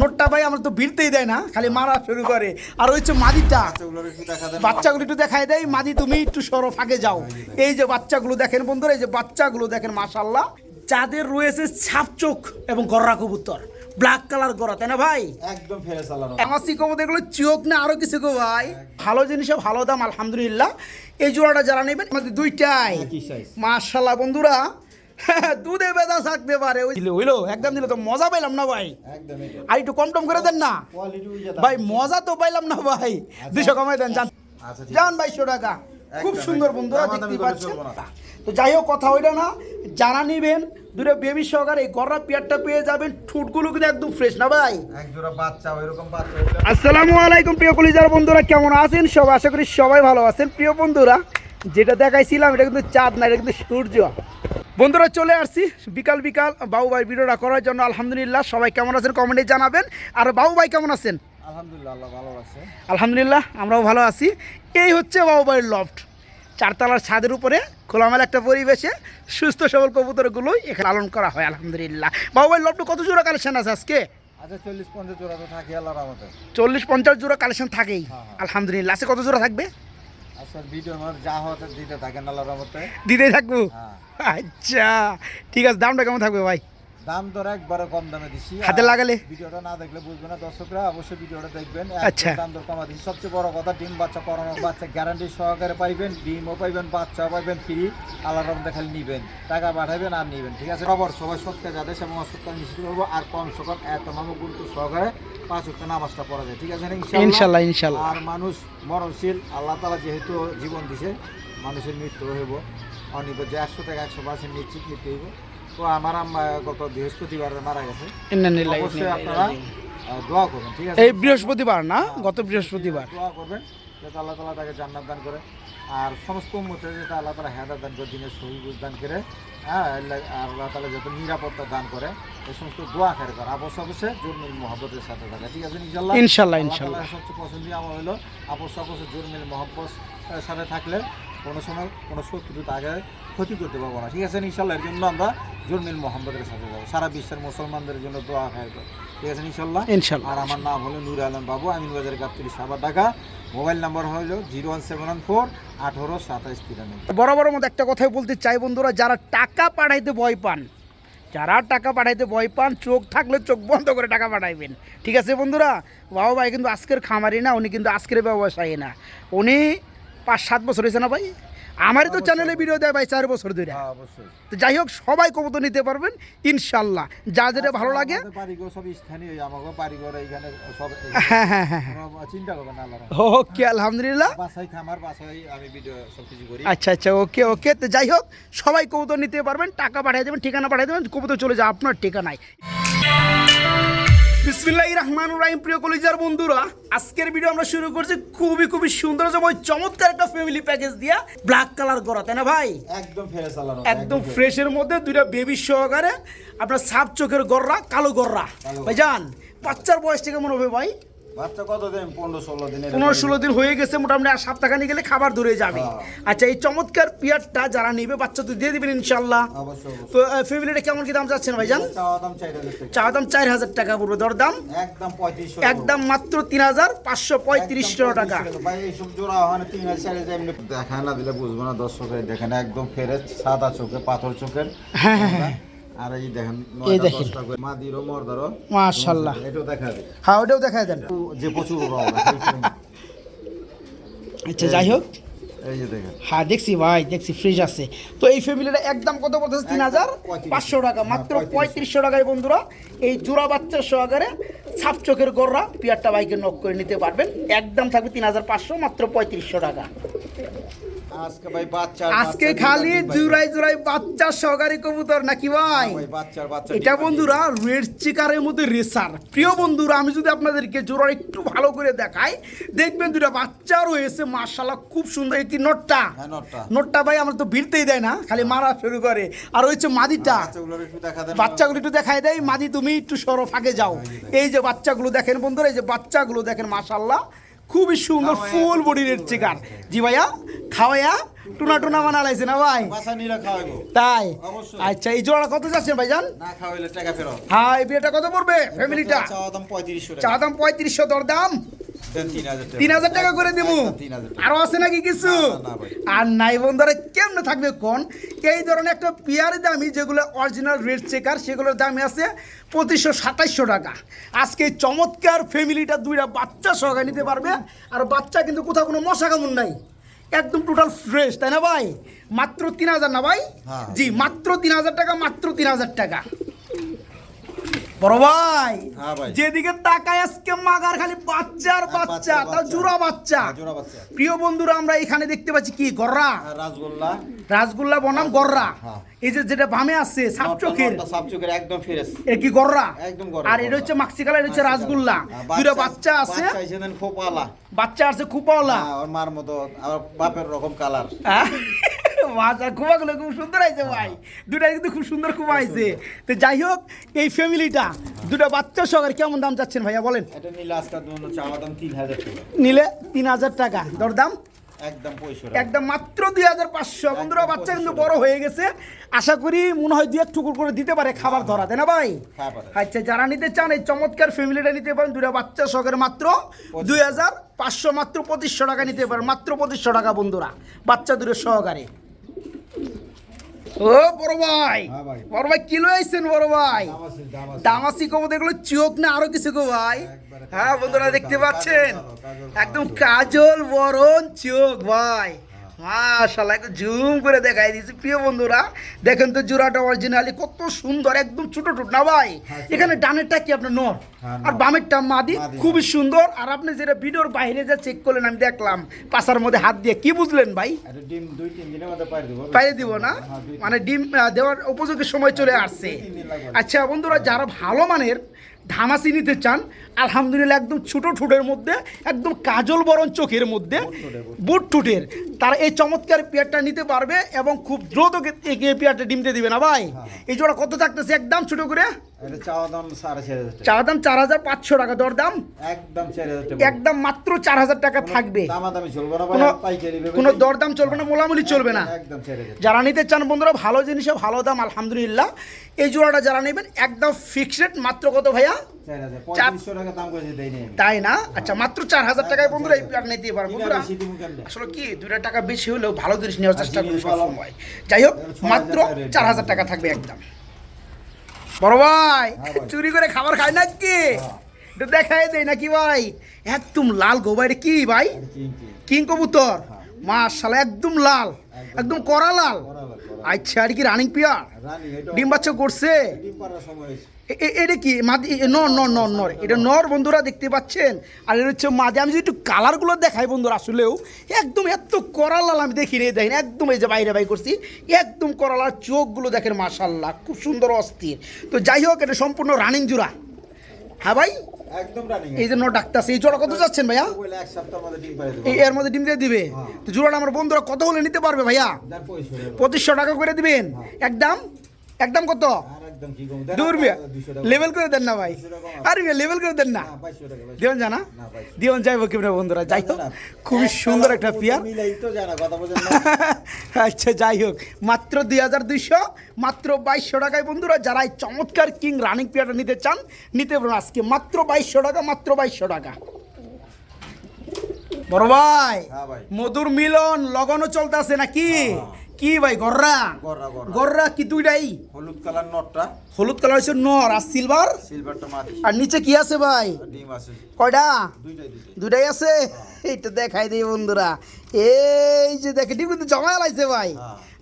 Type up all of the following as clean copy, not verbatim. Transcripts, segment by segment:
নোটটা ভাই আমার তো ভিড়তেই দেয় না, খালি মারা শুরু করে। আর হচ্ছে মাদিটা, বাচ্চাগুলো একটু দেখায় দেয়। মাদি তুমি একটু সরো, ফাঁকে যাও। এই যে বাচ্চাগুলো দেখেন বন্ধুরা, এই যে বাচ্চাগুলো দেখেন মাশাআল্লাহ, যাদের রয়েছে ছাপ চোখ এবং গররা কবুতর, ব্ল্যাক কালার গড়া, তাই না ভাই? একদম ফেরে চালানো। আমাসি কবুতর এগুলো চোখ না আরো কিছু গো ভাই। ভালো জিনিসে ভালো দাম আলহামদুলিল্লাহ। এই জোড়াটা যারা নেবেন আমাদের দুইটাই মাশাআল্লাহ বন্ধুরা, দুধে বেদা থাকতে পারে। হইলো একদম দিলে তো মজা পাইলাম না ভাই, আর একটু কম টম করে দেন না ভাই, মজা তো পাইলাম না ভাই। 200 কমাই দেন, যান যান 2200 টাকা। খুব সুন্দর বন্ধুরা, দেখতে পাচ্ছেন। তো যাই হোক, কথা ওইটা না, যারা নিবেন দুটো বেবি সহকারে এই গররা পেয়ারটা পেয়ে যাবেন। ঠুটগুলো কিন্তু একদম ফ্রেশ না ভাই, এক জোড়া বাচ্চা ওইরকম বাচ্চা। আসসালামু আলাইকুম প্রিয় কলিজার বন্ধুরা, কেমন আছেন সব? আশা করি সবাই ভালো আছেন। প্রিয় বন্ধুরা, যেটা দেখাইছিলাম এটা কিন্তু চাঁদ না, এটা কিন্তু সূর্য। বন্ধুরা চলে আসছি বিকাল বিকাল বাবু ভাই ভিডিওটা করার জন্য। আলহামদুলিল্লাহ, সবাই কেমন আছেন কমেন্টে জানাবেন। আর বাবু ভাই কেমন আছেন? আলহামদুলিল্লাহ, আল্লাহ ভালো আছে। আলহামদুলিল্লাহ, আমরাও ভালো আছি। এই হচ্ছে বাবু ভাইয়ের লফট, 4 তলার ছাদের উপরে খোলামেলা একটা পরিবেশে সুস্থ সবল কবুতরগুলোই এখানে লালন করা হয় আলহামদুলিল্লাহ। বাবু ভাইয়ের লফটে কত জোড়া কালেকশন আছে আজকে? আচ্ছা, 40-50 জোড়া তো থাকে আল্লাহর রহমতে। 40-50 জোড়া কালেকশন থাকেই আলহামদুলিল্লাহ। আজকে কত জোড়া থাকবে? আচ্ছা, ভিডিওর মধ্যে যা হতে দিতে থাকেন আল্লাহর রহমতে, দিতেই থাকবো। আচ্ছা ঠিক আছে, দামটা কেমন থাকবে ভাই? দাম তো একবারে কম দামে দিছি। হাতে লাগালে ভিডিওটা না দেখলে বুঝবে না দর্শকরা, অবশ্যই ভিডিওটা দেখবেন। আচ্ছা, দাম দর কমা দিছি। সবচেয়ে বড় কথা, ডিম বাচ্চা করানো বাচ্চা গ্যারান্টি সহকারে পাইবেন, ডিমও পাইবেন, বাচ্চাও পাইবেন ফ্রি। আল্লাহর রহমতে খালি নিবেন, টাকা পাঠাবেন আর নিবেন, ঠিক আছে? সবাই সৎকার যাদের এবং অসৎকার নিশ্চিত করবো। আর কম সকাল এত মামু গুরুত্ব সহকারে 5 ওয়াক্ত নামাজটা পড়া যায়, ঠিক আছে? ইনশাআল্লাহ ইনশাআল্লাহ। আর মানুষ মরণশীল, আল্লাহ তাআলা যেহেতু জীবন দিছে, মানুষের মৃত্যু হইব অনিবার্য, 100% 100% নিশ্চিত মৃত্যু হইব। তো আমার আম্মা গত বৃহস্পতিবার মারা গেছে। অবশ্যই আপনারা দোয়া করবেন, ঠিক আছে? এই বৃহস্পতিবার না, গত বৃহস্পতিবার দোয়া করবেন যাতে আল্লাহ তাআলা তাকে জান্নাত দান করে, আর সমস্ত উম্মতের যাতে আল্লাহ তাআলা হেদায়েত দান করে, দিনের সহি বুঝ দান করে, আল্লাহ তাআলা যাতে নিরাপত্তা দান করে, এই সমস্ত দোয়া করে অবশ্যই জুরমিল মহব্বতের সাথে থাকে, ঠিক আছে? ইনশাআল্লাহ ইনশাআল্লাহ। সবচেয়ে পছন্দের আমার হলো অবশ্যই জুরমিল মহব্বত সাথে থাকলে কোনো সময় কোনো শত্রু তাকে ক্ষতি করতে পারবো না, ঠিক আছে? ইনশাআল্লাহ এর জন্য আমরা জুরমিল মোহাম্মদের সাথে যাবো। সারা বিশ্বের মুসলমানদের জন্য দোয়া খাইব, ঠিক আছে? ইনশাআল্লাহ ইনশাআল্লাহ। আর আমার নাম হলো নূর আলম বাবু, আমিনবাজার গাবতলী, সাভার, ঢাকা। মোবাইল নাম্বার হলো 01714 18 27 93। বরাবরের মতো একটা কথাই বলতে চাই বন্ধুরা, যারা টাকা পাঠাইতে ভয় পান, যারা টাকা পাঠাইতে ভয় পান, চোখ থাকলে চোখ বন্ধ করে টাকা পাঠাইবেন, ঠিক আছে বন্ধুরা? বাবা ভাই কিন্তু আজকের খামারি না, উনি কিন্তু আজকের ব্যবসায়ী না, উনি 5-7 বছর হয়েছে না ভাই? আমারই তো চ্যানেলে ভিডিও দেয় ভাই 4 বছর ধরে। তো যাই হোক, সবাই কবুতর নিতে পারবেন ইনশাআল্লাহ, যা যেটা ভালো লাগে। হ্যাঁ হ্যাঁ হ্যাঁ, চিন্তা করবেন না, ওকে আলহামদুলিল্লাহ। আচ্ছা আচ্ছা, ওকে ওকে। তো যাই হোক, সবাই কবুতর নিতে পারবেন, টাকা পাঠিয়ে দেবেন, ঠিকানা পাঠিয়ে দেবেন, কবুতর চলে যায় আপনার ঠিকানায়। বিসমিল্লাহির রহমানির রহিম। প্রিয় কলিজার বন্ধুরা, আজকের ভিডিও আমরা শুরু করছি খুবই সুন্দর চমৎকার একটা ফ্যামিলি প্যাকেজ দিয়া, ব্ল্যাক কালার করা, তাই না ভাই? একদম ফ্রেশ চালানো, একদম ফ্রেশের মধ্যে দুইটা বেবি সহকারে আপনার সাপ চোখের গররা, কালো গররা। ভাইজান, বাচ্চার বয়সটা কেমন হবে ভাই? বাচ্চা কত দিন? 15-16 দিন। 15-16 দিন হয়ে গেছে মোটামুটি, আর সপ্তাহখানি গেলে খাবার ধরে যাবে। আচ্ছা, এই চমৎকার পিয়ারটা যারা নিবে, বাচ্চা তো দিয়ে দিবেন ইনশাআল্লাহ। তো ফ্যামিলিটা কেমন কি দাম যাচ্ছেন ভাইজান? চাওয়া দাম 4000 টাকা পড়বে, দরদাম একদম মাত্র 3535 টাকা। ভাই এইসব জোড়া হয় 3000 এমনি দেখায় না দিলে বুঝবো না দর্শক। দেখেন একদম ফ্রেশ, সাদা চোখে, পাথর চোখের। হ্যাঁ হ্যাঁ। আর এই দেখেন, এই দেখেন মাদিরও মর্দারও মাশাআল্লাহ। এটাও দেখা দেন। হ্যাঁ, ওটাও দেখায় দেন, যে প্রচুর রং। আচ্ছা যাই হোক, এই যে দেখেন। হ্যাঁ দেখছি ভাই, দেখছি ফ্রিজ আছে। তো এই ফ্যামিলিটা একদম কত বলতেছে? 3500 টাকা, মাত্র 3500 টাকায় বন্ধুরা এই জোড়া বাচ্চা সহকারে সাপ চোখের গররা পিয়ারটা বাইকে নক করে নিতে পারবেন। একদম থাকবে 3500, মাত্র 3500 টাকা। আজকে ভাই বাচ্চা, আজকে খালি জোড়াই বাচ্চা সহকারী কবুতর নাকি ভাই? এটা বন্ধুরা রেড চিকারের মধ্যে রেসার। প্রিয় বন্ধুরা, আমি যদি আপনাদেরকে জোড়া একটু ভালো করে দেখাই, দেখবেন দুটা বাচ্চা রয়েছে মাশাআল্লাহ, খুব সুন্দর। এই নোটটা ভাই আমার তো ভিড়তেই দেয় না, খালি মারা শুরু করে। আর হচ্ছে মাদিটা, বাচ্চাগুলো একটু দেখায় দেয়। মাদি তুমি একটু সরো, ফাঁকে যাও। এই যে বাচ্চাগুলো দেখেন বন্ধুরা, এই যে বাচ্চাগুলো দেখেন মাশাআল্লাহ, খুবই সুন্দর ফুল বডি রেড চিকার। জি ভাইয়া, খাওয়াইয়া টুনা টুনা বানা লাইছে না ভাই? বাসা নিলে খাওয়াবো। তাই? অবশ্যই। আচ্ছা, এই জোড়া কত যাচ্ছেন ভাইজান? না খাওয়াইলে টাকা ফেরত। হ্যাঁ, এই বিয়েটা কত পড়বে ফ্যামিলিটা? চাওয়া দাম 3500 টাকা। চা দাম 3500, দরদাম দেন 3000 টাকা। 3000 টাকা করে দেবো। 3000 টাকা। আরো আছে নাকি কিছু? না ভাই। আর নাই বন্ধুরা, কেমনে থাকবে কোন? এই ধরনের একটা পেয়ার দামি যেগুলো অরিজিনাল রেড চেকার, সেগুলোর দামই আছে 2500-2700 টাকা। আজকে এই চমৎকার ফ্যামিলিটা দুইটা বাচ্চা সহকারে নিতে পারবে। আর বাচ্চা কিন্তু কোথাও কোনো মশা কামড় নাই, একদম টোটাল ফ্রেশ, তাই না ভাই? মাত্র 3000 না ভাই? হ্যাঁ। জি, মাত্র 3000 টাকা, মাত্র 3000 টাকা। বড় ভাই, হ্যাঁ ভাই। যেদিকে তাকায় আজকে মাগার খালি বাচ্চার বাচ্চা, তাও জোড়া বাচ্চা। জোড়া বাচ্চা। প্রিয় বন্ধুরা, আমরা এখানে দেখতে পাচ্ছি কি গররা, আর রাসগোল্লা। রাসগোল্লা বনাম গররা। হ্যাঁ। এই যে যেটা বামে আছে সাপ চোখের, সাপ চোখের একদম ফ্রেশ। এটা কি গররা? একদম গররা। আর এটা হচ্ছে মাক্সি কালার, এটা হচ্ছে রাসগোল্লা। দুটো বাচ্চা আছে, বাচ্চা এসে দেন খোপালা। বাচ্চা আছে খুপাওয়ালা। হ্যাঁ, ওর মার মতো আবার বাপের রকম কালার। মাছা খুবাগুলো খুব সুন্দর হয়েছে ভাই, দুটা কিন্তু খুব সুন্দর খুবা হয়েছে। তো যাই হোক, এই ফ্যামিলিটা দুটো বাচ্চা সহকারে কেমন দাম চাচ্ছেন ভাইয়া বলেন? এটা নিলে আজকের জন্য চাওয়া দাম 3000 টাকা। নিলে 3000 টাকা, দরদাম একদম 2500 টাকা। একদম মাত্র 2500। বন্ধুরা, বাচ্চা কিন্তু বড় হয়ে গেছে, আশা করি মনে হয় 2-1 টুকুর করে দিতে পারে খাবার ধরা, তাই না ভাই? হ্যাঁ পারে। আচ্ছা, যারা নিতে চান এই চমৎকার ফ্যামিলিটা নিতে পারেন, দুটা বাচ্চা সহকারে মাত্র 2500, মাত্র 2500 টাকা নিতে পারেন, মাত্র 2500 টাকা বন্ধুরা, বাচ্চা দুটো সহকারে। ও বড় ভাই, হ্যাঁ ভাই। বড় ভাই কিলো আইছেন বড় ভাই? দাম আছে, দাম আছে। দামাসি কবো দেখলো, চোখ না আরো কিছু গো ভাই? হ্যাঁ বন্ধুরা, দেখতে পাচ্ছেন একদম কাজল বরণ চোখ ভাই, মাশাআল্লাহ, একটু জুম করে দেখাই দিয়েছি। প্রিয় বন্ধুরা, দেখেন তো জোড়াটা অরিজিনালি কত সুন্দর, একদম ছোট টুট না ভাই? এখানে ডানেরটা কি আপনার নর, আর বামেরটা মাদি, খুবই সুন্দর। আর আপনি যেটা ভিডিওর বাইরে যা চেক করলেন, আমি দেখলাম পাশার মধ্যে হাত দিয়ে, কি বুঝলেন ভাই? এটা ডিম 2-3 দিনের মধ্যে পাইরে দিব। পাইরে দিব না, হ্যাঁ, 2-3 মানে ডিম দেওয়ার উপযোগী সময় চলে আসছে। 2-3 দিন লাগবে। আচ্ছা বন্ধুরা, যারা ভালো মানের ধামাসি নিতে চান, আলহামদুলিল্লাহ একদম ছোট ঠোঁটের মধ্যে, একদম কাজল বরণ চোখের মধ্যে, বুট ঠোঁটের, তারা এই চমৎকার পেয়ারটা নিতে পারবে এবং খুব দ্রুত এই পেয়ারটা ডিমতে দিবে না ভাই? এই জোড়া কত থাকতেছে একদম ছোট করে? এটা চাওয়া দাম 4500 টাকা। চা দাম 4500 টাকা, দরদাম একদম 4000 টাকা। একদম মাত্র 4000 টাকা থাকবে। দামাদামি চলবে না ভাই, কোনো- পাইকারি ভাবে। কোনো দরদাম চলবে না, মোলামুলি চলবে না। একদম 4000। যারা নিতে চান বন্ধুরা, ভালো জিনিসে ভালো দাম আলহামদুলিল্লাহ। এই জোড়াটা যারা নেবেন একদম ফিক্সড রেট, মাত্র কত ভাইয়া? 4000 3500 টাকা দাম করেছে দেই নেই। তাই না? আচ্ছা, মাত্র 4000 টাকায় বন্ধুরা এই প্ল্যান নিতে পারেন কিনা বন্ধুরা। বেশি দিমু কেমনে? আসলে কি 2 টাকা বেশি হলেও ভালো জিনিস নেওয়ার চেষ্টা করি জিনিস ভালো। সবসময়। যাই হোক, 6000 মাত্র টাকা rate। 4000 টাকা থাকবে একদম। বড় ভাই, হ্যাঁ ভাই। চুরি করে খাবার খায় নাকি? এটা দেখাই দেয় নাকি ভাই? একদম লাল গো ভাই, এটা কি ভাই? কিং কবুতর, মাশাআল্লাহ, একদম লাল, একদম কড়া লাল। আচ্ছা, আর কি রানিং পিয়ার? রানী এটা ডিম বাচ্চা করছে? ডিম পাড়ার সময় হয়েছে। এটা কি মাদি? নর নর নর নর, এটা নর বন্ধুরা, দেখতে পাচ্ছেন। আর এটা হচ্ছে মাদি। আমি যদি একটু কালারগুলো দেখাই বন্ধুরা, আসলেও একদম এত কড়া লাল আমি দেখিনি, দেখেন একদম, এই যে বাইরে বাই করছি, একদম কড়া লাল, চোখগুলো দেখেন মাশাআল্লাহ, খুব সুন্দর অস্থির। তো যাই হোক, এটা সম্পূর্ণ রানিং জোড়া। হ্যাঁ ভাই, একদম রানী। এই যে নর ডাকতেছে, এই জোড়া কত যাচ্ছেন ভাইয়া? বলে এক সপ্তাহের মধ্যে ডিম পাড়ে দেব। এর মধ্যে ডিম দিয়ে দিবে? তো জোড়াটা আমার বন্ধুরা কত হলে নিতে পারবে ভাইয়া? 2500 টাকা করে দিবেন একদম? একদম কত? আর একদম কি কম দূর মিয়া, 200 টাকা। লেভেল করে দেন না ভাই, 200 টাকা। আরে মিয়া লেভেল করে দেন না। 2200 টাকা। দিওন জানা, না ভাই। দিওন যাইব কেমনে বন্ধুরা? যাই হোক, খুবই সুন্দর একটা পেয়ার। মিলাই তো জানা কথা বলেন না। আচ্ছা, যাই হোক, মাত্র 2200, মাত্র 2200 টাকায় বন্ধুরা, যারা এই চমৎকার কিং রানিং পেয়ারটা নিতে চান, নিতে পারেন আজকে মাত্র 2200 টাকা, মাত্র 2200 টাকা। বড় ভাই, হ্যাঁ ভাই। মধুর মিলন লগনও চলতেছে নাকি? কি ভাই, গররা? গররা গররা। গররা কি দুইটাই? হলুদ কালার নটটা, হলুদ কালার হচ্ছে নর, আর সিলভার, সিলভারটা মাদি। আর নিচে কি আছে ভাই? আর ডিম আছে কয়টা? দুইটাই। দুটাই আছে। এইটা দেখাই দিই বন্ধুরা, এই যে দেখে ডিম কিন্তু জমা লাইছে ভাই,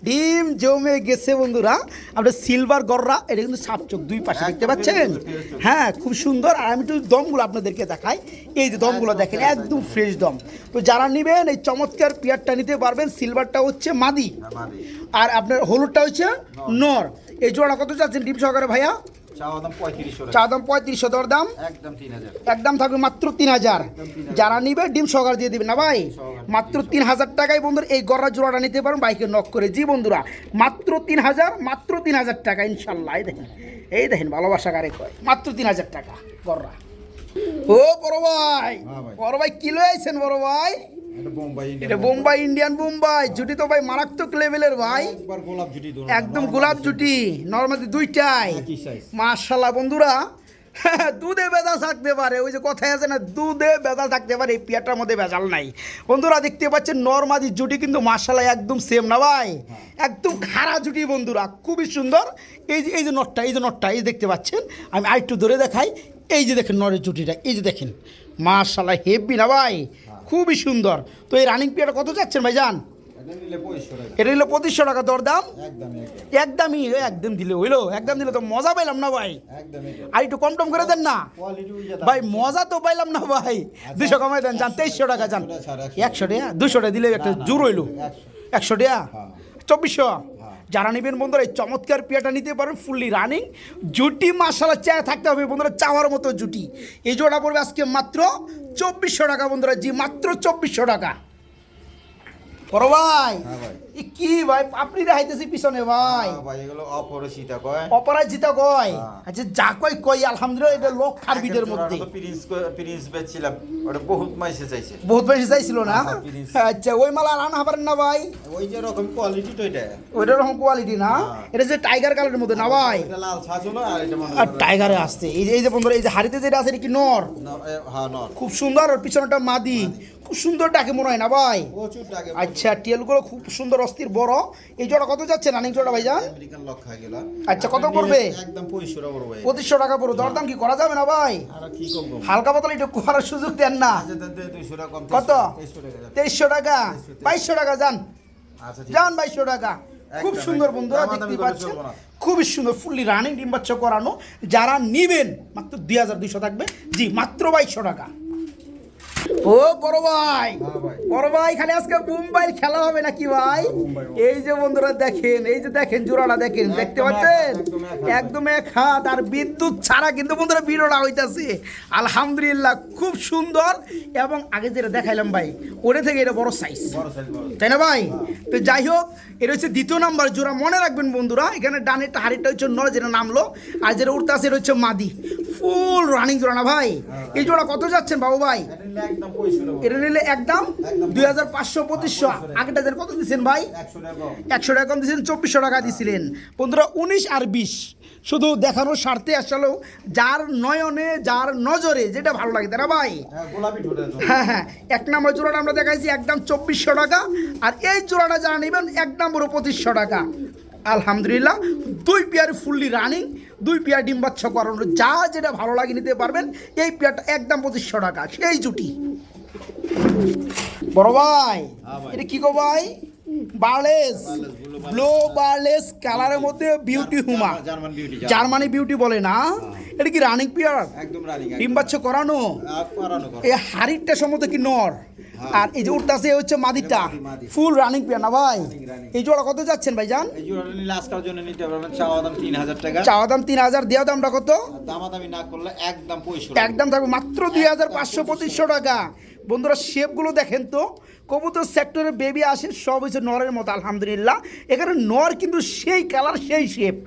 ডিম জমে গেছে বন্ধুরা। আপনার সিলভার গররা, এটা কিন্তু সাপ চোখ দুই পাশে, দেখতে পাচ্ছেন? হ্যাঁ, খুব সুন্দর। আর আমি একটু দমগুলো আপনাদেরকে দেখাই, এই যে দমগুলো দেখেন, একদম ফ্রেশ দম। তো যারা নেবেন এই চমৎকার পেয়ারটা নিতে পারবেন। সিলভারটা হচ্ছে মাদি, মাদি। আর আপনার হলুদটা হচ্ছে নর। এই জোড়া কত যাচ্ছেন ডিম সহকারে ভাইয়া? চাওয়া দাম 3500 টাকা। চা দাম 3500, দর দাম একদম 3000। একদম থাকবে মাত্র 3000। যারা নিবে ডিম সহকার দিয়ে দিবেন না ভাই? মাত্র 3000 টাকায় বন্ধুরা এই গররা জোড়াটা নিতে পারেন বাইকে নক করে। জি বন্ধুরা, মাত্র 3000, মাত্র 3000 টাকা ইনশাল্লাহ। এই দেখেন, এই দেখেন, ভালোবাসা কারে কয়, মাত্র 3000 টাকা গররা। ও বড় ভাই, হ্যাঁ ভাই। বড় ভাই কিলো আইছেন বড় ভাই? এটা বোম্বাই এটা বোম্বাই ইন্ডিয়ান বোম্বাই জুটি তো ভাই মারাত্মক লেভেলের ভাই, একবার গোলাপ জুটি ধরুন, একদম গোলাপ জুটি নর্মালি দুইটাই একই সাইজ। মাশাআল্লাহ বন্ধুরা, দুধে ভেজাল থাকতে পারে, ওই যে কথায় আছে না দুধে ভেজাল থাকতে পারে, এই পেয়ারটার মধ্যে ভেজাল নাই। বন্ধুরা দেখতে পাচ্ছেন নরমাদি জুটি কিন্তু মাশাআল্লাহ একদম সেম না ভাই, একদম খাড়া জুটি বন্ধুরা, খুবই সুন্দর। এই যে নটটা, এই যে নটটা, এই যে দেখতে পাচ্ছেন, আমি আরেকটু ধরে দেখাই। এই যে দেখেন নরের জুটিটা, এই যে দেখেন মাশাআল্লাহ হেভি না ভাই, খুবই সুন্দর। তো এই রানিং পেয়ারটা কত যাচ্ছেন ভাইজান? এটা নিলে 2500 টাকা, এটা নিল 2500 টাকা দরদাম, একদমই একদমই একদম দিলে হইলো, একদম দিলে তো মজা পাইলাম না ভাই, একদমই আর একটু কম টম করে দেন না কোয়ালিটি উইজা ভাই, মজা তো পাইলাম না ভাই। 200 কমাই দেন, যান 2300 টাকা যান, 100 টাকা 200 টাকা দিলে একটা জোর হইলো, 100 টাকা 2400। যারা নেবেন বন্ধুরা এই চমৎকার পেয়াটা নিতে পারেন, ফুললি রানিং জুটি মাশাআল্লাহ, চায় থাকতে হবে বন্ধুরা, চাওয়ার মতো জুটি। এই জোড়া পড়বে আজকে মাত্র 2400 টাকা বন্ধুরা, জি মাত্র 2400 টাকা। বড় ভাই হ্যাঁ ভাই, এ কি ভাই আপনি রাইতেছি পিছনে ভাই, ভাই এগুলো অপরিচিতা কয়, অপরাজিতা কয়, হ্যাঁ। আচ্ছা যা কয় আলহামদুলিল্লাহ, এটা লোক খারবিদের মধ্যে প্রিন্স বেচছিলাম, ওটা বহুত মাইসে চাইছে, বহুত বেশি চাইছিল না। হ্যাঁ, প্রিন্স। আচ্ছা ওই মাল আর আনা পারেন না ভাই, ওই যে রকম কোয়ালিটি তো এটা, ওইটা রকম কোয়ালিটি না, হ্যাঁ। এটা যে টাইগার কালারের মধ্যে না ভাই, এটা লাল ছাঁচ হলো আর এটা মনে আর টাইগারে আসছে। এই যে বন্ধুরা এই যে হাড়িতে যেটা আছে এটা কি নর, হ্যাঁ নর, খুব সুন্দর, আর পিছনটা মাদি, খুব সুন্দর ডাকে মনে হয় না ভাই। প্রচুর টাকা। আচ্ছা টিয়েলগুলো খুব সুন্দর অস্থির বড়। এই জোড়া কত যাচ্ছে রানিং জোড়া ভাইজান? আমেরিকান লক খাই গেল। আচ্ছা, কত পড়বে? একদম 2500 টাকা পড়বে। 2500 টাকা পড়বে, দরদাম কি করা যাবে না ভাই? আর কি কম কম, হালকা পাতলা একটু করার সুযোগ দেন না। আচ্ছা দেন 200 টাকা কম। কত? 2300 টাকা, 2200 টাকা যান, আচ্ছা ঠিক যান 2200 টাকা। খুব একদম, সুন্দর একদম। বন্ধুরা দামাদামি দেখতে করে পাচ্ছেন, চলবো না। খুবই সুন্দর ফুললি রানিং ডিম বাচ্চা করানো। যারা নিবেন মাত্র 2200 থাকবে, জি মাত্র 2200 টাকা। ও বড় ভাই, হ্যাঁ ভাই, বড় ভাই খালি আজকে মুম্বাইয়ের খেলা হবে নাকি ভাই? মুম্বাই। এই যে বন্ধুরা দেখেন, এই যে দেখেন জোড়াটা দেখেন, দেখতে পাচ্ছেন একদম এক হাত, আর বিদ্যুৎ ছাড়া কিন্তু বন্ধুরা ভিডিওটা হইতাছে। আলহামদুলিল্লাহ খুব সুন্দর, এবং আগে যেটা দেখাইলাম ভাই ওটা থেকে এটা বড় সাইজ, বড় সাইজ বড়। তাই না ভাই? তো যাই হোক, এটা হচ্ছে দ্বিতীয় নাম্বার জোড়া, মনে রাখবেন বন্ধুরা, এখানে ডানেরটা হাড়িটা হচ্ছে নর যেটা নামলো, আর যেটা উঠতে আছে এটা হচ্ছে মাদি, ফুল রানিং জোড়া না ভাই? এই জোড়া কত যাচ্ছেন বাবু ভাই? এটা নিলে একদম 2500 টাকা। এটা নিলে একদম 2500 2500। আগেটা যেন কত দিচ্ছেন ভাই? 100 টাকা কম। 100 টাকা কম দিয়েছিলেন, 2400 টাকা দিয়েছিলেন বন্ধুরা। 19 আর 20 শুধু দেখানোর স্বার্থে আসলেও যার নয়নে যার নজরে যেটা ভালো লাগে তারা ভাই। হ্যাঁ গোলাপি ঠোঁটে তো। হ্যাঁ হ্যাঁ, এক নম্বর জোড়াটা আমরা দেখাইছি একদম 2400 টাকা, আর এই জোড়াটা যারা নেবেন এক নম্বরও 2500 টাকা। আলহামদুলিল্লাহ দুই পেয়ার ফুললি রানিং, দুই পেয়ার ডিম বাচ্চা করানো, যা যেটা ভালো লাগে নিতে পারবেন। এই পেয়ারটা একদম 2500 টাকা, সেই জুটি। বড় ভাই হ্যাঁ ভাই। এটা কি গো ভাই? বার্লেস, ব্লো বার্লেস কালারের মধ্যে বিউটি হুমা, জার্মান বিউটি, জার্মানি বিউটি বলে না? এটা কি রানিং পেয়ার? একদম রানিং, ডিম বাচ্চা করানো। করানো করা। এই হাড়িটা সম্ভবত কি নর, আর এই যে উঠতেছে হচ্ছে মাদিটা, মাদি। ফুল রানিং পেয়ার না ভাই? রানিং। এই জোড়া কত যাচ্ছেন ভাইজান? এই জোড়াটা নিলে আজকের জন্য নিতে পারবেন, চাওয়া দাম 3000 টাকা। চাওয়া দাম 3000, দেওয়া দামটা কত? আর দামাদামি না করলে একদম 2500 টাকা। একদম থাকবে মাত্র 2500 2500 টাকা। বন্ধুরা শেপগুলো দেখেন তো, কবুতর সেক্টরে বেবি আসে সব হচ্ছে নরের মতো। আলহামদুলিল্লাহ এখানে নর কিন্তু সেই কালার সেই শেপ।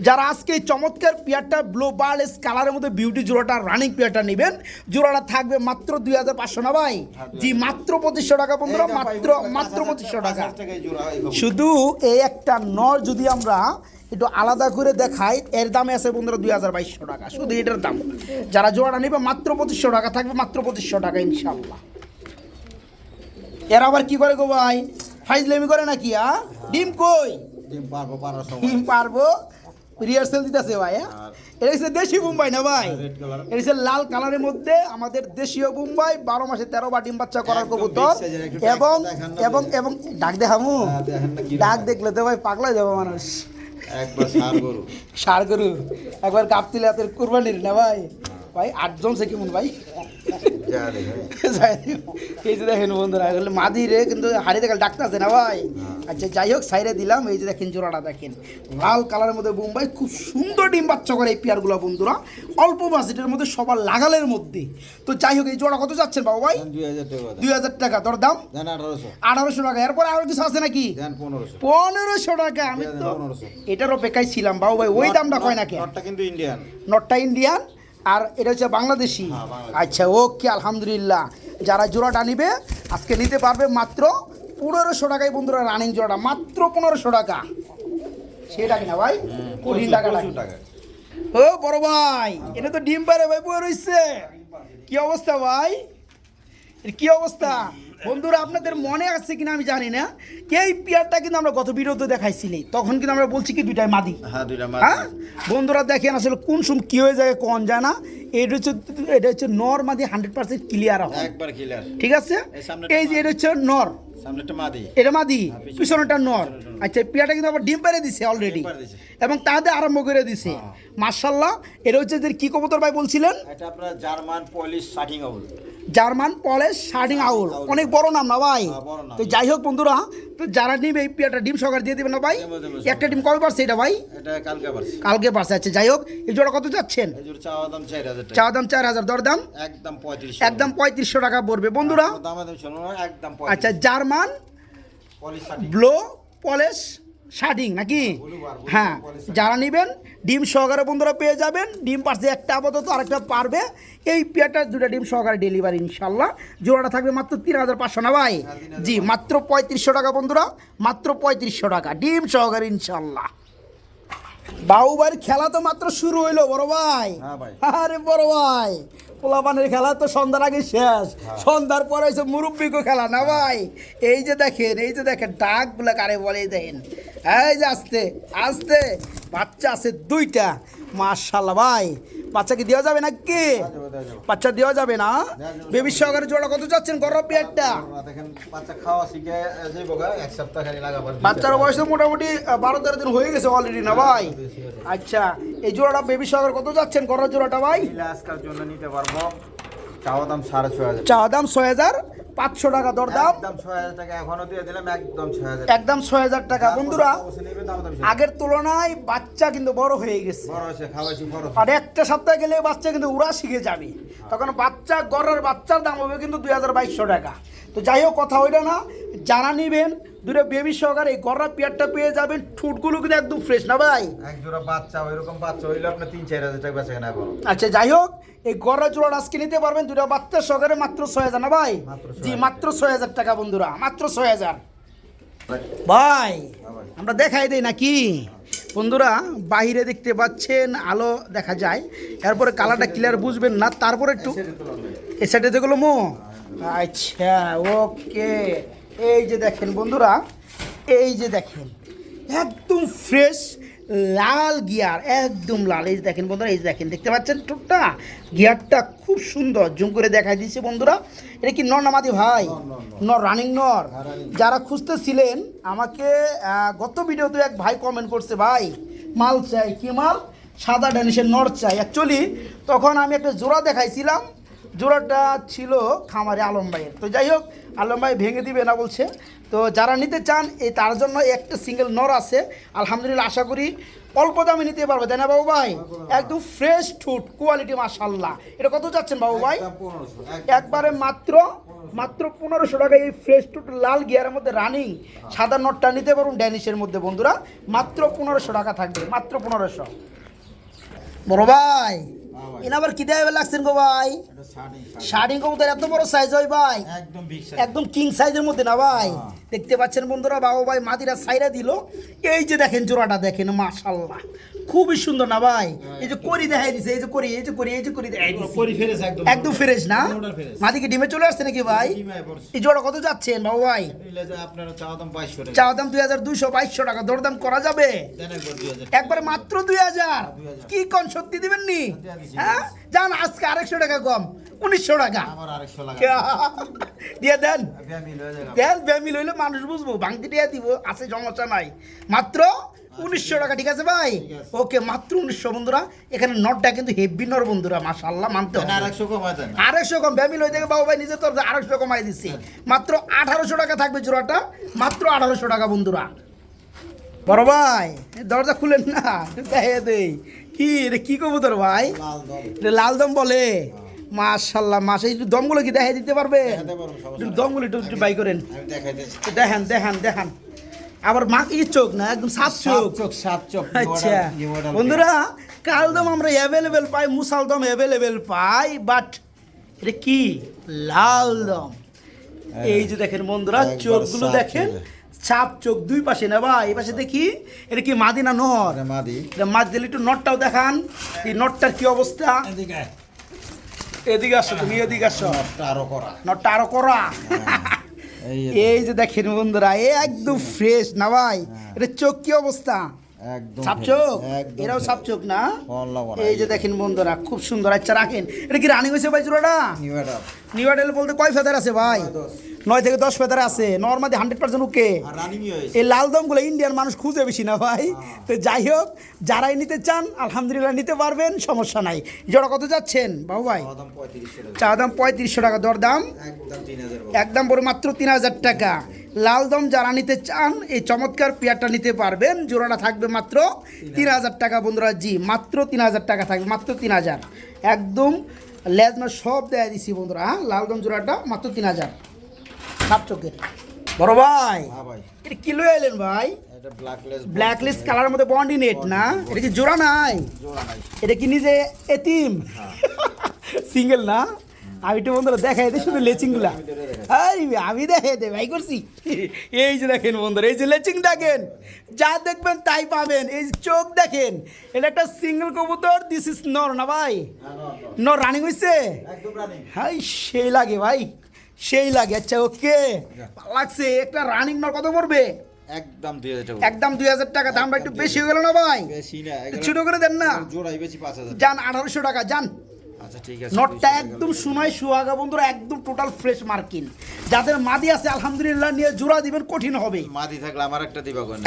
যারা আজকে এই চমৎকার পেয়ারটা ব্লো বার্লেস কালারের মধ্যে বিউটি জোড়াটা রানিং পেয়ারটা নেবেন, জোড়াটা থাকবে মাত্র 2500 না ভাই? জি মাত্র 2500 টাকা বন্ধুরা, মাত্র 2500 টাকা। 5000 টাকায় জোড়া এই খবর। শুধু এই একটা নর যদি আমরা একটু আলাদা করে দেখাই, এর দামে আছে বন্ধুরা 2200 টাকা, শুধু এটার দাম। যারা জোড়াটা নেবে মাত্র 2500 টাকা থাকবে, মাত্র 2500 টাকা ইনশাল্লাহ। এর আবার কি করে গো ভাই? ফাইজলেমি করে নাকি? ডিম কই? ডিম পারবো, পারার সময়। ডিম পারবো, রিহার্সেল দিতেছে ভাই। এটা হচ্ছে দেশি মুম্বাই না ভাই? Red colour. এটা হচ্ছে লাল কালারের মধ্যে আমাদের দেশীয় মুম্বাই, 12 মাসে 13 বার ডিম বাচ্চা করার একদম কবুতর। big size-এর, একটু এবং দেখান না এবং দিলে। এবং ডাক দেখামু, হ্যাঁ, দেখেন না কি ডাক রকম। দেখলে তো ভাই পাগলা যাবে মানুষ। একবার সার গরু। সার গরু একবার কাঁপতিলে হাতের কুরবানির না ভাই? ভাই 8 জমছে কেমন ভাই? যা দেখে। এই যে দেখেন বন্ধুরা, এগুলো মাদি রে, কিন্তু হাড়িতে গেলে ডাক্তার আছে না ভাই? আচ্ছা যাই হোক, সাইডে দিলাম। এই যে দেখেন জোড়াটা দেখেন, লাল কালারের মধ্যে বোম্বাই, খুব সুন্দর ডিম বাচ্চা করে এই পেয়ারগুলো বন্ধুরা, অল্প বাজেটের মধ্যে, সবার লাগালের মধ্যে। তো যাই হোক, এই জোড়া কত যাচ্ছেন বাবু ভাই? দেন 2000 টাকা দেন। 2000 টাকা দর দাম, দেন 1800। 1800 টাকা। এরপরে আরো কিছু আছে নাকি? দেন 1500। 1500 টাকা। আমি দেন তো 1500। এটার অপেক্ষায় ছিলাম বাবু ভাই, ওই দামটা কয় নাকি? নটটা কিন্তু ইন্ডিয়ান। নটটা ইন্ডিয়ান, আর এটা হচ্ছে বাংলাদেশি। হ্যাঁ, বাংলাদেশি। আচ্ছা ওকে, আলহামদুলিল্লাহ। যারা জোড়াটা নিবে আজকে নিতে পারবে মাত্র 1500 টাকায় বন্ধুরা রানিং জোড়াটা মাত্র 1500 টাকা সেটা কিনা ভাই কঠিন টাকা ও বড় ভাই এটা তো ডিম পারে ভাই বই রইছে কি অবস্থা ভাই এর কি অবস্থা বন্ধুরা আপনাদের মনে আছে কিনা আমি জানি না এই পেয়ারটা কিন্তু আমরা গত ভিডিওতে দেখাইছিলি তখন কিন্তু আমরা বলছি কি দুইটাই মাদি হ্যাঁ বন্ধুরা দেখেন আসলে কোন সময় কি হয়ে যায় কোন যায় না এটা হচ্ছে নর মাদি 100% ক্লিয়ার হবে একবার ক্লিয়ার ঠিক আছে এই যে এটা হচ্ছে নর সামনেটা মাদি এটা মাদি পিছনেটা নর আচ্ছা পেয়ারটা কিন্তু আবার ডিম পেরে দিছে অলরেডি এবং তাদের আরম্ভ করে দিছে মাশাআল্লাহ এটা হচ্ছে যে কি কবুতর ভাই বলছিলেন এটা আপনার জার্মান পলিশ শাটিং আউল জার্মান পলেশ শার্ডিং আউল অনেক বড় নাম না ভাই তো যাই হোক বন্ধুরা তো যারা নিবে এই পেয়ারটা ডিম সহকারে দিয়ে দিবেন না ভাই একটা ডিম কবে পারছে এটা ভাই এটা কালকে পারছে আচ্ছা যাই হোক এই জোড়া কত যাচ্ছেন এই জোড়া চাওয়া দাম 4000 টাকা চাওয়া দাম 4000 দরদাম একদম 3500 টাকা পড়বে বন্ধুরা দামাদাম শোনো না একদম 3500 আচ্ছা জার্মান পলিশ শাটিং ব্লো পলেশ শার্ডিং নাকি হ্যাঁ যারা নেবেন ডিম সহকারে বন্ধুরা পেয়ে যাবেন ডিম পারছে একটা আপাতত আরেকটা পারবে এই পেয়ারটা দুটো ডিম সহকারে ডেলিভারি ইনশাল্লাহ জোড়াটা থাকবে মাত্র 3500 না ভাই জি মাত্র 3500 টাকা বন্ধুরা মাত্র 3500 টাকা ডিম সহকারে ইনশাল্লাহ বাহুবাড়ির খেলা তো মাত্র শুরু হইলো বড় ভাই আরে বড় ভাই পোলাপানের খেলা তো সন্ধ্যার আগে শেষ সন্ধ্যার পরে হয়েছে মুরব্বিকও খেলা না ভাই এই যে দেখেন ডাকগুলো কারে বলে দেখেন এই যে আস্তে আস্তে বাচ্চা আছে দুইটা মাশাআল্লাহ ভাই বাচ্চা কি দেওয়া যাবে নাকি বাচ্চা দেওয়া যাবে না বেবি সহকারে জোড়া কত যাচ্ছেন গরম পেয়ারটা দেখেন বাচ্চা খাওয়া শিখে যাইবো গা এক সপ্তাহ খালি লাগাবার বাচ্চার বয়স তো মোটামুটি 12-13 দিন হয়ে গেছে অলরেডি না ভাই আচ্ছা এই জোড়াটা বেবি সহকারে কত যাচ্ছেন গরম জোড়াটা ভাই আজকাল জন্য নিতে পারবো চাওয়া দাম 6500 চাওয়া দাম 6500 টাকা দরদাম একদম 6000 টাকা এখনো দিয়ে দিলাম একদম 6000 একদম 6000 টাকা বন্ধুরা আগের তুলনায় বাচ্চা কিন্তু বড় হয়ে গেছে বড় হয়েছে খাওয়াইছি বড় আর একটা সপ্তাহ গেলে বাচ্চা কিন্তু উড়া শিখে যাবে তখন বাচ্চা গড়ের বাচ্চার দাম হবে কিন্তু 2200 টাকা তো যাই হোক কথা ওইটা না যারা নেবেন দুটো বেবি সহকারে এই গড়া পেয়ারটা পেয়ে যাবেন ঠুটগুলো কিন্তু একদম ফ্রেশ না ভাই এক জোড়া বাচ্চা ওইরকম বাচ্চা হইলে আপনার 3-4000 টাকা বেচা কেনা করো আচ্ছা যাই হোক এই গড়া জোড়া আজকে নিতে পারবেন দুটো বাচ্চা সহকারে মাত্র 6000 না ভাই জি মাত্র 6000 টাকা বন্ধুরা মাত্র 6000 ভাই আমরা দেখাই দেই নাকি বন্ধুরা বাইরে দেখতে পাচ্ছেন আলো দেখা যায় এরপরে কালারটা ক্লিয়ার বুঝবেন না তারপরে একটু এই সাইডে দেখলো মো আচ্ছা ওকে এই যে দেখেন বন্ধুরা এই যে দেখেন একদম ফ্রেশ লাল গিয়ার একদম লাল এই যে দেখেন বন্ধুরা এই যে দেখেন দেখতে পাচ্ছেন ঠোঁটটা গিয়ারটা খুব সুন্দর জুম করে দেখাই দিচ্ছে বন্ধুরা এটা কি নর নামাদি ভাই নর রানিং নর যারা খুঁজতেছিলেন আমাকে গত ভিডিওতে এক ভাই কমেন্ট করছে ভাই মাল চাই কি মাল সাদা ড্যানিশের নর চাই অ্যাকচুয়ালি তখন আমি একটা জোড়া দেখাইছিলাম জোড়াটা ছিল খামারে আলম ভাইয়ের তো যাই হোক আলম ভাই ভেঙে দিবে না বলছে তো যারা নিতে চান এই তার জন্য একটা সিঙ্গেল নর আছে আলহামদুলিল্লাহ আশা করি অল্প দামে নিতে পারবে তাই না বাবু ভাই একদম ফ্রেশ ঠুট কোয়ালিটি মাশাআল্লাহ এটা কত যাচ্ছেন বাবু ভাই একবারে মাত্র 1500 টাকা এই ফ্রেশ টুট লাল গিয়ারের মধ্যে রানিং সাদা নটটা নিতে পারুন ড্যানিশের মধ্যে বন্ধুরা মাত্র 1500 টাকা থাকবে মাত্র 1500 বড় ভাই এনা আবার কি দেবে লাগছেন গো ভাই শার্টিং কবুতর এত বড় সাইজ হয় ভাই একদম কিং সাইজের মধ্যে না ভাই দেখতে পাচ্ছেন বন্ধুরা বাবু ভাই মাদিরা সাইরা দিল এই যে দেখেন জোড়াটা দেখেন মাশাআল্লাহ খুবই সুন্দর না ভাই এই যে করি দেখাই দিছে এই যে করি দেখাই দিছে পরি ফ্রেশ একদম ফ্রেশ না মাদিকে ডিমে চলে আসছে নাকি ভাই এই জোড়া কত যাচ্ছেন বাবু ভাই আপনার চাওয়া দাম 2200 টাকা চাওয়া দাম 2200 টাকা দরদাম করা যাবে একবারে মাত্র 2000 কি কোন সত্যি দিবেন নি হ্যাঁ জান আজকে 200 টাকা কম 1900 টাকা আমার 200 টাকা দিয়ে দেন ব্যামিল হইলে মানুষ বুঝবো ভাঙতি দিয়ে দিব আছে সমস্যা নাই মাত্র 1900 টাকা ঠিক আছে ভাই ওকে মাত্র 1900 বন্ধুরা এখানে নটটা কিন্তু হেভি নর বন্ধুরা মাশাআল্লাহ মানতে হবে 200 কমায় দেন 200 কম ব্যামিল হই থেকে বাবু ভাই নিজে তোর 200 কমাই দিছি মাত্র 1800 টাকা থাকবে জোড়াটা মাত্র 1800 টাকা বন্ধুরা বড় ভাই দরজা খুলেন না দেখে দেই কি রে কি কবুতর ভাই লাল দম বলে মাশাআল্লাহ মাশা একটু দমগুলো কি দেখাই দিতে পারবে দমগুলো একটু বাই করেন দেখেন আবার মা কি চোখ না একদম সাত চোখ আচ্ছা বন্ধুরা কালদম আমরা অ্যাভেলেবেল পাই মুসালদম অ্যাভেলেবেল পাই বাট এটা কি লাল দম এই যে দেখেন বন্ধুরা একবার চোখগুলো সাপ দেখেন, চোখে। ছাপ চোখ দুই পাশে না ভাই, এই পাশে দেখি এটা কি মাদি না নর? এটা মাদি। এটা মাদি দিলে একটু নটটাও দেখান, এই নটটার কি অবস্থা? এদিকে আয়। এদিকে আসো, তুমি এদিকে আসো, নটটা আরো করা। নটটা আরো করা। এই এই যে দেখেন বন্ধুরা, এ একদম ফ্রেশ না ভাই? এটা চোখ কি অবস্থা? একদম সাপ চোখ, একদম এরাও সাপ চোখ না? বললাম না। এই যে দেখেন বন্ধুরা, খুব সুন্দর। আচ্ছা রাখেন, এটা কি রানিং হয়েছে ভাই জোড়াটা? নিউ এটা। নিউ অ্যাডেল বলতে কয় ফেদার আছে ভাই? 9 থেকে 10 ফেদার আছে, নর্মালি 100% ওকে। আর রানিং হয়েছে। এই লাল দমগুলো ইন্ডিয়ান মানুষ খুঁজে বেশি না ভাই। তো যাই হোক, যারাই নিতে চান আলহামদুলিল্লাহ নিতে পারবেন, সমস্যা নাই। জোড়া কত যাচ্ছেন বাবু ভাই? দাম 3500 টাকা। চা দাম 3500 টাকা, দরদাম একদম 3000 একদম পড়ে মাত্র 3000 টাকা। লাল দম যারা নিতে চান এই চমৎকার পেয়ারটা নিতে পারবেন, জোড়াটা থাকবে মাত্র 3000 টাকা বন্ধুরা। জি মাত্র 3000 টাকা থাকবে, মাত্র 3000। একদম লেজমা সব দেয়া দিছি বন্ধুরা। হ্যাঁ, লাল দম জোড়াটা মাত্র 3000 সাপ চোখের। বড় ভাই হ্যাঁ ভাই। এটা কি লয়ে এলেন ভাই? এটা ব্ল্যাকলেস ব্ল্যাক লিস্ট কালারের মধ্যে বন্ডি নেট না? এটা কি জোড়া নাই? জোড়া নাই। এটা কি নিজে এতিম সিঙ্গেল না? আমি একটু বন্ধুরা দেখাই দিই শুধু লেচিংগুলা। আমি দেখাই দে ভাই করছি। এই যে দেখেন বন্ধুরা, এই যে লেচিং দেখেন, যা দেখবেন তাই পাবেন। এই যে চোখ দেখেন, এটা একটা সিঙ্গেল কবুতর, দিস ইজ নর না ভাই? নর রানিং হয়েছে? একদম রানিং। হাই সেই লাগে ভাই, সেই লাগে। আচ্ছা ওকে, লাগছে। একটা রানিং নর কত পড়বে? একদম 2000 টাকা। একদম 2000 টাকা। দামটা একটু বেশি হয়ে গেল না ভাই? বেশি না। ছোট করে দেন না। জোড়াই বেশি 5000। যান 1800 টাকা যান। আচ্ছা ঠিক আছে। নটটা একদম সময় সুহাগা বন্ধুরা, একদম টোটাল ফ্রেশ মার্কিন। যাদের মাদি আছে আলহামদুলিল্লাহ নিয়ে জোড়া দিবেন, কঠিন হবে। মাদি থাকলে আমার একটা দিবা কোন।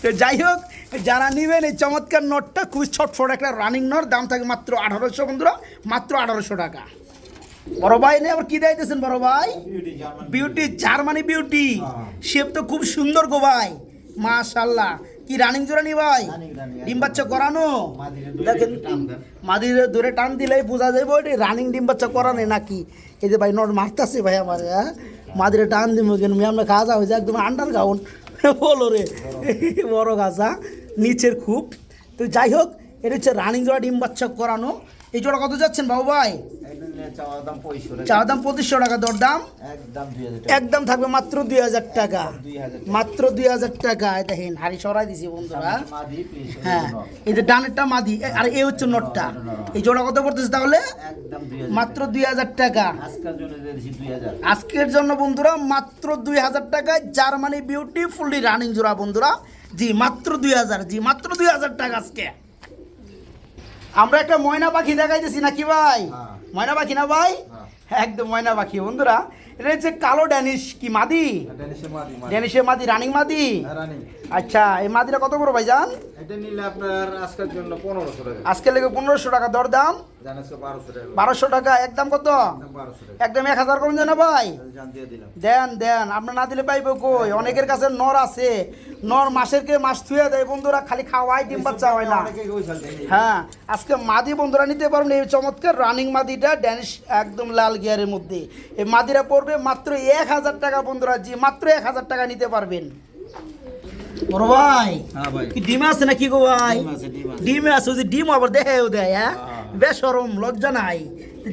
তো যাই হোক, যারা নেবেন এই চমৎকার নটটা, খুবই ছটফট একটা রানিং নট, দাম থাকে মাত্র 1800 বন্ধুরা, মাত্র 1800 টাকা। বড় ভাই নেই আবার কি দিতেছেন বড় ভাই? Beauty, Germany beauty. শেপ তো খুব সুন্দর গো ভাই, মাশাআল্লাহ। কি রানিং জোড়া নি ভাই? ডিম বাচ্চা করানো? দেখেন মাদির ধরে টান দিলেই বোঝা যাবে ওইটি রানিং ডিম বাচ্চা করানো নাকি। এই যে ভাই নট মারতাছে ভাই আমার, হ্যাঁ মাদিরে টান দিব কেন আমরা খাওয়া হয়েছে একদম আন্ডার গাউন বলো রে, বড় গাছা নিচের খুব। তো যাই হোক, এটা হচ্ছে রানিং জোড়া ডিম বাচ্চা করানো। এই জোড়া কত যাচ্ছেন বাবু ভাই? চা দাম 2500 টাকা, দরদাম একদম থাকবে মাত্র 2000 টাকা, মাত্র 2000 টাকা। দেখেন হাড়ি সরাই দিছি বন্ধুরা। হ্যাঁ, এই যে ডানেরটা মাদি আর এই হচ্ছে নটটা। এই জোড়া কত পড়তেছে তাহলে? মাত্র 2000 টাকা আজকের জন্য বন্ধুরা, মাত্র 2000 টাকায় জার্মানি বিউটিফুলি রানিং জোড়া বন্ধুরা। জি মাত্র 2000, জি মাত্র 2000 টাকা আজকে। আমরা একটা ময়না পাখি দেখাইতেছি নাকি ভাই? ময়না পাখি না ভাই? একদম ময়না পাখি বন্ধুরা। এটা হচ্ছে কালো ড্যানিশ, কি মাদি? ড্যানিশের মাদি, রানিং মাদি। আচ্ছা, এই মাদিটা কত করে ভাই জান? এটা নিলে আপনার আজকের জন্য 1500 টাকা। আজকে লেগে 1500 টাকা, দরদাম 1200 টাকা। একদম কত? একদম 1000 কম দেন না ভাই? দেন দেন, আপনার না দিলে পাইবে কই? অনেকের কাছে নর আছে, নর মাসের কে মাস থুয়ে দেয় বন্ধুরা, খালি খাওয়াই ডিম বাচ্চা হয় না। হ্যাঁ, আজকে মাদি বন্ধুরা নিতে পারবেন এই চমৎকার রানিং মাদিটা, ড্যানিশ একদম লাল গিয়ারের মধ্যে। এই মাদিরা পড়বে মাত্র 1000 টাকা বন্ধুরা। জি মাত্র 1000 টাকা নিতে পারবেন। বড় ভাই কি ডিম আছে নাকি গো ভাই? ডিমে আছে, ওই যে ডিম আবার দেখাও দেয়। হ্যাঁ, বেশরম, লজ্জা নাই।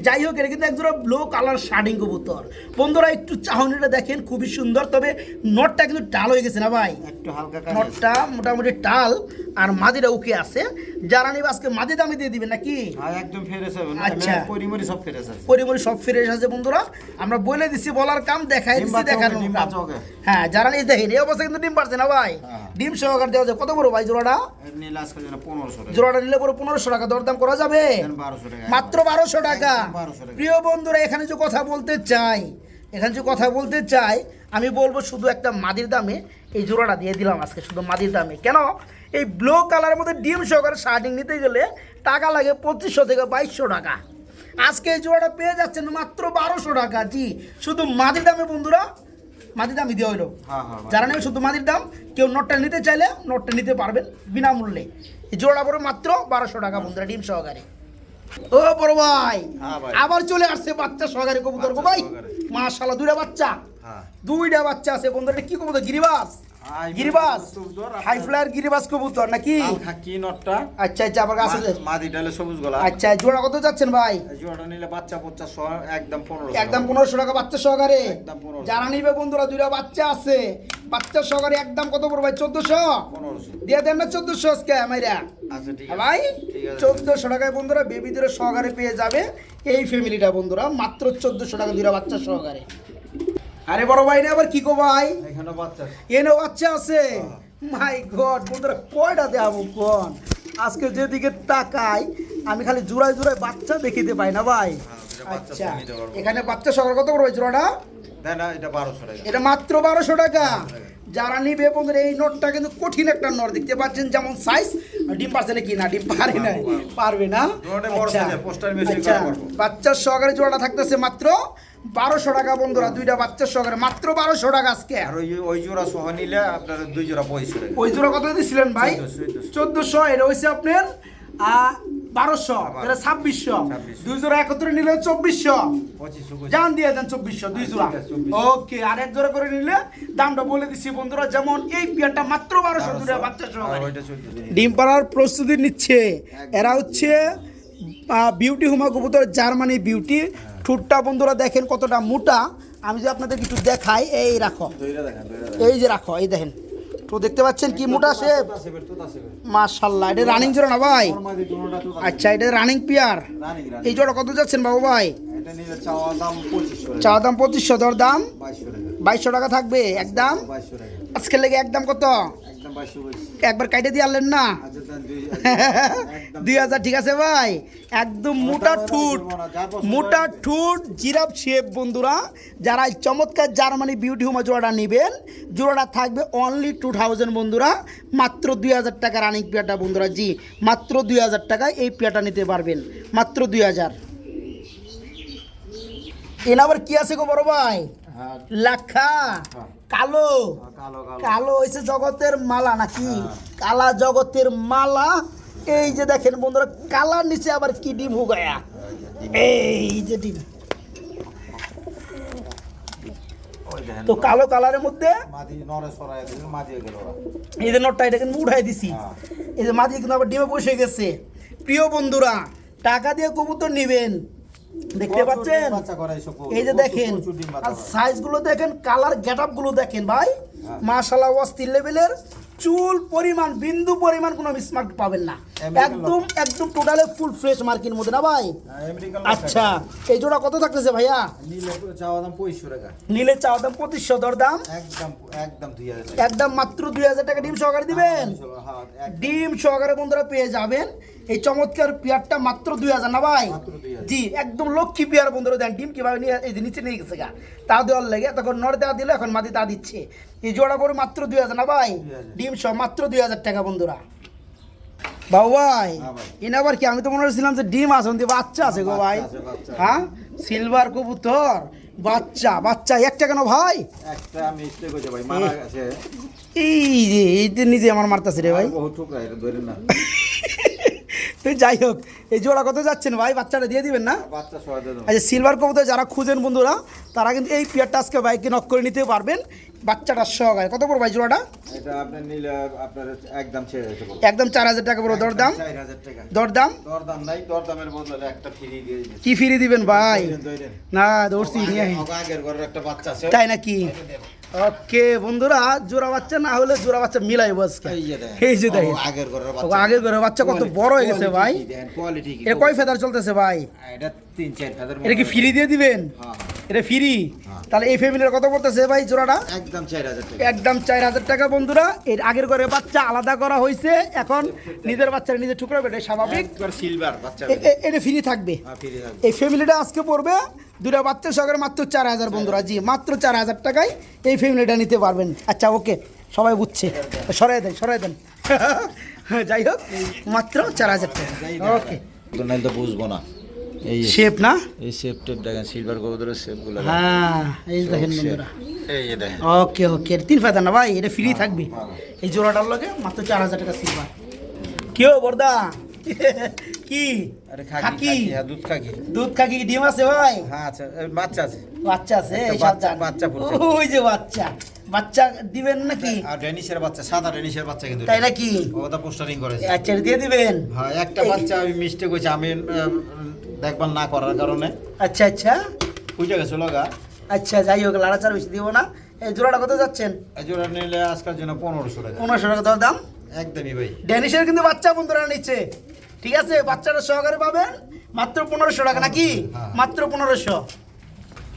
যাই হোক, এটা কিন্তু একজোড়া ব্লু কালার শার্ডিং কবুতর বন্ধুরা। একটু চাহনিটা দেখেন, খুবই সুন্দর। তবে নটটা কিন্তু টাল হয়ে গেছে না ভাই? একটু হালকা নটটা মোটামুটি টাল, আর মাদিটা ওকে আছে। যারা নিবে আজকে মাদি দামে দিয়ে দিবেন নাকি? একদম ফ্রেশ হবে। আচ্ছা, পরিমরি সব ফ্রেশ আছে, পরিমরি সব ফ্রেশ আছে বন্ধুরা। আমরা বলে দিছি, বলার কাম, দেখাই দিছি, দেখানো। হ্যাঁ, যারা নিয়ে দেখেন এই অবস্থা কিন্তু ডিম পারছে না ভাই। ডিম সহকার দেওয়া যায়। কত বড় ভাই জোড়াটা? জোড়াটা নিলে পরে 1500 টাকা, দরদাম করা যাবে মাত্র 1200 টাকা। প্রিয় বন্ধুরা, এখানে যে কথা বলতে চাই, আমি বলবো শুধু একটা মাদির দামে এই জোড়াটা দিয়ে দিলাম আজকে, শুধু মাদির দামে। কেন? এই ব্লু কালারের মধ্যে ডিম সহকারে শার্টিং নিতে গেলে টাকা লাগে 2500 থেকে 2200 টাকা। আজকে এই জোড়াটা পেয়ে যাচ্ছেন মাত্র 1200 টাকা। জি শুধু মাদির দামে বন্ধুরা, মাদির দামই দেওয়া হলো। যারা নেবে শুধু মাদির দাম। কেউ নোটটা নিতে চাইলে নোটটা নিতে পারবেন বিনামূল্যে। এই জোড়া পড়ে মাত্র 1200 টাকা বন্ধুরা, ডিম সহকারে। ও বড় ভাই, আবার চলে আসছে বাচ্চা সহকারে কবুতর গো ভাই। মাশাআল্লাহ, দুইটা বাচ্চা আছে বন্ধুরা। এটা কি কবুতর? গিরিবাস? গিরিবাস হাই ফ্লায়ার গিরিবাস কবুতর নাকি লাল খাকি নটটা আচ্ছা আচ্ছা আবার আছে মাদি ডালে সবুজ গলা। আচ্ছা জোড়া কত যাচ্ছেন ভাই? এই জোড়াটা নিলে বাচ্চা পচ্চা সহ একদম 1500 একদম 1500 টাকা বাচ্চা সহকারে। একদম 1500 যারা নিবে বন্ধুরা দুইটা বাচ্চা আছে বাচ্চা সহকারে একদম কত পড়বে ভাই? 1400 দিয়ে দেন না 1400 আজকে আমাইরা। আচ্ছা ঠিক আছে ভাই ঠিক আছে 1400 টাকায় বন্ধুরা বেবিদের সহকারে পেয়ে যাবে এই ফ্যামিলিটা বন্ধুরা মাত্র 1400 টাকা দুইটা বাচ্চা সহকারে। আরে বড় ভাই না আবার কি কো ভাই? এখানে বাচ্চা এনো বাচ্চা আছে। মাই গড বন্ধুরা কয়টা দেখাবো কোন? আজকে যেদিকে তাকাই আমি খালি জোড়ায় জোড়ায় বাচ্চা দেখিতে পাই না ভাই। আচ্ছা এখানে বাচ্চা সহকারে কত পড়বে জোড়াটা? দেন না এটা 1200 টাকা। এটা মাত্র 1200 টাকা। যারা নিবে বন্ধুরা এই নোটটা কিন্তু কঠিন একটা নোট দেখতে পাচ্ছেন যেমন সাইজ। ডিম পারছে নাকি? না ডিম পারে না পারবে না। জোড়াটা বড় সাইজের পোস্টার মেশিন আচ্ছা করা পারবো। বাচ্চার সহকারে জোড়াটা থাকতেছে মাত্র 1200 টাকা বন্ধুরা দুইটা বাচ্চার সহকারে মাত্র 1200 টাকা আজকে। আর ওই জোড়া সহ নিলে আপনার দুই জোড়া 2500 টাকা। ওই জোড়া কত দিছিলেন ভাই? 1400 এটা হইছে আপনার 1200 এটা 2600 দুই জোড়া একত্রে নিলে 2400 2500 জান দিয়ে দেন 2400 দুই জোড়া। ওকে আর এক জোড়া করে নিলে দামটা বলে দিছি বন্ধুরা যেমন এই পেয়ারটা মাত্র 1200 দুটো বাচ্চা সহকারে। ওইটা 1400 ডিম পাড়ার প্রস্তুতি নিচ্ছে এরা হচ্ছে বিউটি হুমা কবুতর জার্মানি বিউটি। ঠোঁটটা বন্ধুরা দেখেন কতটা মোটা। আমি যদি আপনাদের একটু দেখাই এই রাখো দইরা দেখেন এই যে রাখো এই দেখেন তো দেখতে পাচ্ছেন কি মোটা শেপ মাশাআল্লাহ। এটা রানিং জোড়া না ভাই? আচ্ছা এটা রানিং পেয়ার। এই জোড়া কত যাচ্ছেন বাবু ভাই? এটা নিলে চাওয়া দাম 2500 চা দাম 2500 দর দাম 2200 টাকা 2200 টাকা থাকবে একদম 2200 টাকা আজকে লেগে একদম কত? একদম 2200 একবার কাইটে দিয়ে আনলেন না? আচ্ছা দেন 2000 ঠিক আছে ভাই। একদম মোটা ঠুট মোটা ঠুট জিরাফ শেপ বন্ধুরা। যারা এই চমৎকার জার্মানি বিউটি হুমা জোড়াটা নেবেন জোড়াটা থাকবে অনলি 2000 বন্ধুরা মাত্র 2000 টাকা রানিং পেয়ারটা বন্ধুরা। জি মাত্র 2000 টাকায় এই পেয়ারটা নিতে পারবেন মাত্র 2000। এন আবার কি আছে গো বড় ভাই? হ্যাঁ লাখা কালো কালো কালো হয়েছে জগতের মালা নাকি? কালা জগতের মালা। এই যে দেখেন বন্ধুরা কালার নিচে আবার কি ডিম হুগায়া এই যে ডিম ওই দেখেন তো কালো কালারের মধ্যে মাদি নরে সরায় দিল মাদি হয়ে গেল ওরা। এই যে নোটটা এটা কিন্তু উঠাই দিছি। এই যে মাঝে কিন্তু আবার ডিমে বসে গেছে। প্রিয় বন্ধুরা টাকা দিয়ে কবুতর নেবেন দেখতে পাচ্ছেন এই যে দেখেন আর সাইজগুলো দেখেন কালার গেটআপ গুলো দেখেন ভাই মাশাআল্লাহ অস্থির লেভেলের। চুল পরিমাণ বিন্দু পরিমাণ কোনো মিসমার্ক পাবেন না একদম একদম টোটালে ফুল ফ্রেশ মার্কের মধ্যে না ভাই? আচ্ছা এই জোড়া কত থাকতেছে ভাইয়া? নিলে চাওয়া দাম 2500 টাকা নিলে চাওয়া দাম 2500 দর দাম একদম একদম 2000 টাকা একদম মাত্র 2000 টাকা ডিম সহকারে দিবেন। হ্যাঁ ডিম সহকারে বন্ধুরা পেয়ে যাবেন এই চমৎকার পেয়ারটা মাত্র 2000 না ভাই? মাত্র 2000 জি একদম লক্ষ্মী পেয়ার বন্ধুরা। দেন ডিম কিভাবে নিয়ে এই যে নিচে নিয়ে গেছে গা তা দেওয়ার লেগে তখন নর দেওয়া দিলে এখন মাদি তা দিচ্ছে। এই জোড়া পরে মাত্র 2000 না ভাই? 2000 ডিম সহ মাত্র 2000 টাকা বন্ধুরা। বাবু ভাই এনে আবার কি? আমি তো মনে করছিলাম যে ডিম আসন দিয়ে বাচ্চা আছে গো ভাই। হ্যাঁ সিলভার কবুতর বাচ্চা বাচ্চা একটা কেন ভাই? একটা মিস্টেক হয়েছে ভাই মারা গেছে। এই যে এইটা নিজে আমার মারতাছে রে ভাই। বহুত ঠুকরা এটা ধরে না। তো যাই হোক এই জোড়া কত যাচ্ছেন ভাই? বাচ্চাটা দিয়ে দিবেন না? বাচ্চা সহ দেন। আচ্ছা সিলভার কবুতর যারা খুঁজেন বন্ধুরা তারা কিন্তু এই পেয়ারটা আজকে বাইকে নক করে নিতে পারবেন বাচ্চাটার সহকারে। কত পড়বে ভাই জোড়াটা? এটা আপনি নিলে আপনার একদম ছেড়ে দিতে বলবো। একদম 4000 টাকা পড়বে দরদাম 4000 টাকা দরদাম দরদাম নাই দরদামের বদলে একটা ফ্রি দিয়ে দিই। কি ফ্রি দিবেন ভাই? দইরেন না দৌড়ছি নিয়ে আহি। আগের ঘরের একটা বাচ্চা আছে তাই নাকি? ওকে বন্ধুরা জোড়া বাচ্চা না হলে জোড়া বাচ্চা মিলাইবো আজকে। এই যে দেখেন আগের ঘরের ও বাচ্চা আগের ঘরে বাচ্চা কত বড় হয়ে গেছে ভাই। কোয়ালিটি কি এটা কয় ফেদার চলতেছে ভাই? এটা 3-4 হাজার। এটা কি ফ্রি দিয়ে দিবেন? হ্যাঁ এটা ফ্রি? তাহলে এই ফ্যামিলির কত পড়তেছে ভাই জোড়াটা? একদম 4000 টাকা একদম 4000 টাকা বন্ধুরা। এর আগের ঘরে বাচ্চা আলাদা করা হয়েছে এখন নিজের বাচ্চারা নিজে টুকরা বেটে স্বাভাবিক একবার সিলভার বাচ্চা এটা ফ্রি থাকবে। হ্যাঁ ফ্রি থাকবে। এই ফ্যামিলিটা আজকে পড়বে দুটা বাচ্চা সহকারে মাত্র 4000 বন্ধুরা। জি মাত্র 4000 টাকায় এই ফ্যামিলিটা নিতে পারবেন। আচ্ছা ওকে সবাই বুঝছে সরাই দেন সরাই দেন। যাই হোক মাত্র 4000 টাকা ওকে। তো নাই তো বুঝবো না এই শেপ না এই শেপ টেপ দেখেন সিলভার কবুতরের শেপ গুলো। হ্যাঁ এই দেখেন বন্ধুরা এই যে দেখেন ওকে ওকে 3 ফেদার না ভাই এটা ফ্রি থাকবে এই জোড়াটার লগে মাত্র 4000 টাকা সিলভার। কেউ বর্দা কি আরে খাকি? খাকি হ্যাঁ দুধ খাকি। দুধ খাকি কি ডিম আছে ভাই? হ্যাঁ আচ্ছা বাচ্চা আছে। বাচ্চা আছে এই একটা সাবধান। বাচ্চা ফুটছে। ওই যে বাচ্চা, বাচ্চা দিবেন নাকি? আর ডেনিশের বাচ্চা, সাদা ডেনিশের বাচ্চা কিন্তু তাই নাকি? ওটা পোস্টারিং করেছে। আচ্ছা এটা দিয়ে দিবেন। হ্যাঁ একটা বাচ্চা আমি মিস্টেক হয়েছে, আমি দেখভাল না করার কারণে আচ্ছা আচ্ছা বুঝে গেছে লগা। আচ্ছা যাই হোক, লাড়াচাড়া বেশি দিব না। এই জোড়াটা কত যাচ্ছেন? এই জোড়া নিলে আজকের জন্য 1500 টাকা। 1500 টাকা দর দাম। একদমই ভাই। ড্যানিশের কিন্তু বাচ্চা বন্ধুরা নিচ্ছে, ঠিক আছে? বাচ্চাটা সহকারে পাবেন মাত্র 1500 টাকা নাকি? হ্যাঁ। মাত্র 1500।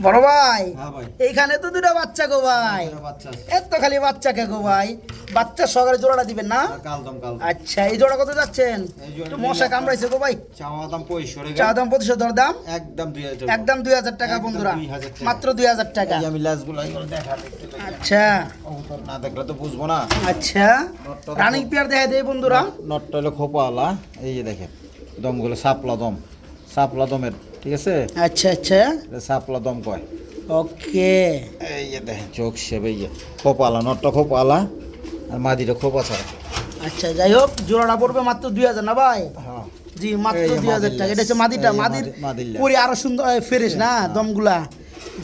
বড় ভাই হ্যাঁ ভাই। এইখানে তো দুটো বাচ্চা গো ভাই, একটা বাচ্চা আছে। এত খালি বাচ্চা কে গো ভাই? বাচ্চা সহকারে জোড়াটা দিবেন না? আর কালদম। আচ্ছা এই জোড়া কত যাচ্ছেন? এই জোড়া একটু মশা কামড়াইছে গো ভাই। চাওয়া দাম 2500 টাকা। চা দাম 2500, দর দাম একদম 2000 টাকা। একদম 2000 টাকা একদম বন্ধুরা, 2000 টাকা। মাত্র 2000 টাকা। এই আমি লাজগুলো এইগুলো দেখা দেখতে পাই। আচ্ছা কবুতর না দেখলে তো বুঝবো না। আচ্ছা রানিং পেয়ার দেখা দেয় বন্ধুরা। নটটা হলো খোপাওয়ালা, এই যে দেখেন দমগুলো সাপলা দমের, ঠিক আছে? আচ্ছা আচ্ছা এটা সাপলা দম কয়। ওকে এই যে দেখেন চোখ সেবে, এই যে খোপাওয়ালা, নটটা খোপাওয়ালা আর মাদিটা খোপা ছাড়া। আচ্ছা যাই হোক, জোড়াটা পড়বে মাত্র 2000 না ভাই? হ্যাঁ জি মাত্র এই যে 2000 টাকা। এটা হচ্ছে মাদিটা, এই যে মাদির মাদিল্লা। পরে আরো সুন্দর ফ্রেশ না দমগুলা।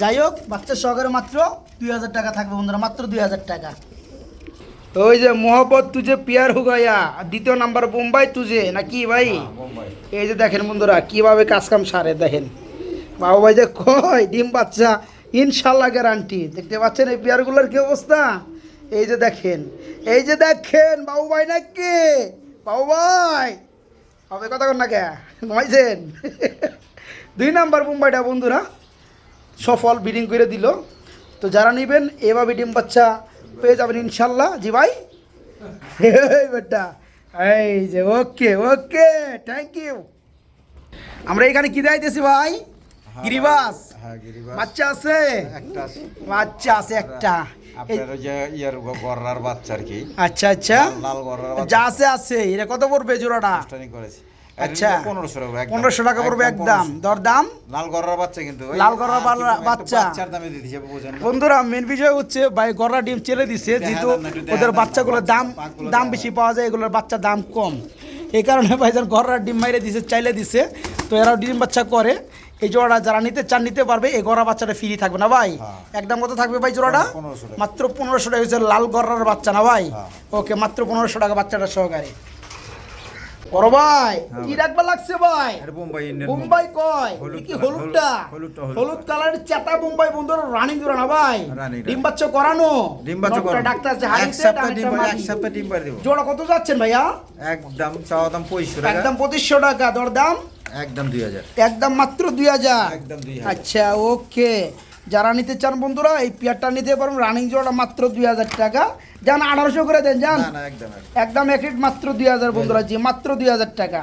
যাই হোক বাচ্চা সহকারে মাত্র 2000 টাকা থাকবে বন্ধুরা, মাত্র 2000 টাকা। ওই যে মোহাম্মদ তুজে পিয়ার হো গয়া, দ্বিতীয় নাম্বার বোম্বাই তুজে নাকি ভাই? বোম্বাই। এই যে দেখেন বন্ধুরা কিভাবে কাজ কাম সারে দেখেন। বাবু ভাই যে কয় ডিম বাচ্চা ইনশাল্লাহ গ্যারান্টি। দেখতে পাচ্ছেন এই পেয়ারগুলোর কি অবস্থা? এই যে দেখেন, এই যে দেখেন বাবু ভাই নাকি? বাবু ভাই হবে কথা কর না কে নয়ছেন? 2 নাম্বার মুম্বাইটা বন্ধুরা সফল ব্রিডিং করে দিল। তো যারা নেবেন এভাবে ডিম বাচ্চা পেয়ে যাবেন ইনশাল্লাহ। জি ভাই এই বেটা, এই যে ওকে ওকে থ্যাংক ইউ। আমরা এখানে কি দাইতেছি ভাই? গিরিবাস হ্যাঁ গিরিবাস। বাচ্চা আছে? একটা আছে। বাচ্চা আছে একটা। আপনার ওই যে ইয়ার গররার বাচ্চা আর কি, আচ্ছা আচ্ছা লাল গররার যা বাচ্চা আছে আছে। এটা কত পড়বে জোড়াটা? পোস্টারিং করেছে। আচ্ছা 1500 টাকা। 1500 টাকা পড়বে একদম, দর দাম। লাল গররার বাচ্চা কিন্তু ওই লাল গররার আর কিন্তু বাচ্চা। একটা বাচ্চার দামে দিতে হবে, বুঝেন না? বন্ধুরা মেন বিষয় হচ্ছে ভাই গররা ডিম ছেড়ে দিছে, যেহেতু দেন না, একটু দেখান ওদের না, বাচ্চাগুলোর দাম পাকগুলো দাম দেখান। বেশি পাওয়া যায়, এগুলোর বাচ্চা দাম কম। এই কারণে ভাইজান গররা ডিম মাইরে দিছে, চাইলে দিছে। তো এরাও ডিম বাচ্চা করে। এই জোড়াটা যারা নিতে চান নিতে পারবে। এই গররা বাচ্চাটা ফ্রি থাকবে না ভাই? হ্যাঁ। একদম কত থাকবে ভাই জোড়াটা? 1500 টাকা। মাত্র 1500 টাকা হচ্ছে লাল গররার বাচ্চা না ভাই? হ্যাঁ। ওকে মাত্র 1500 টাকা বাচ্চাটা সহকারে। বড় ভাই হ্যাঁ কি ভাই। রাখবা লাগছে ভাই? এটা বোম্বাই ইন্ডিয়ান। মুম্বাই কয় হলুদ কি? কালার, হলুদটা হলুদ হলুদ কালারের চেতা মুম্বাই বন্ধুরা রানিং জোড়া না ভাই? রানিং। ডিম বাচ্চা করানো, ডিম বাচ্চা নটটা করানো। ডাক্তার আছে এক হাড়িতে, সপ্তাহ ডিম ডানেরটা পারে, এক মাদি। সপ্তাহ ডিম পারে দেব। জোড়া কত যাচ্ছেন ভাইয়া? একদম চাওয়া দাম 2500 টাকা। একদম 2500 টাকা, দর দাম একদম 2000। একদম মাত্র 2000। একদম 2000। আচ্ছা ওকে, যারা নিতে চান বন্ধুরা এই পেয়ারটা নিতে পারবেন। রানিং জোড়াটা মাত্র 2000 টাকা। যান 1800 করে দেন যান। না না একদম একদম এক রেট মাত্র 2000 বন্ধুরা, জি মাত্র 2000 টাকা।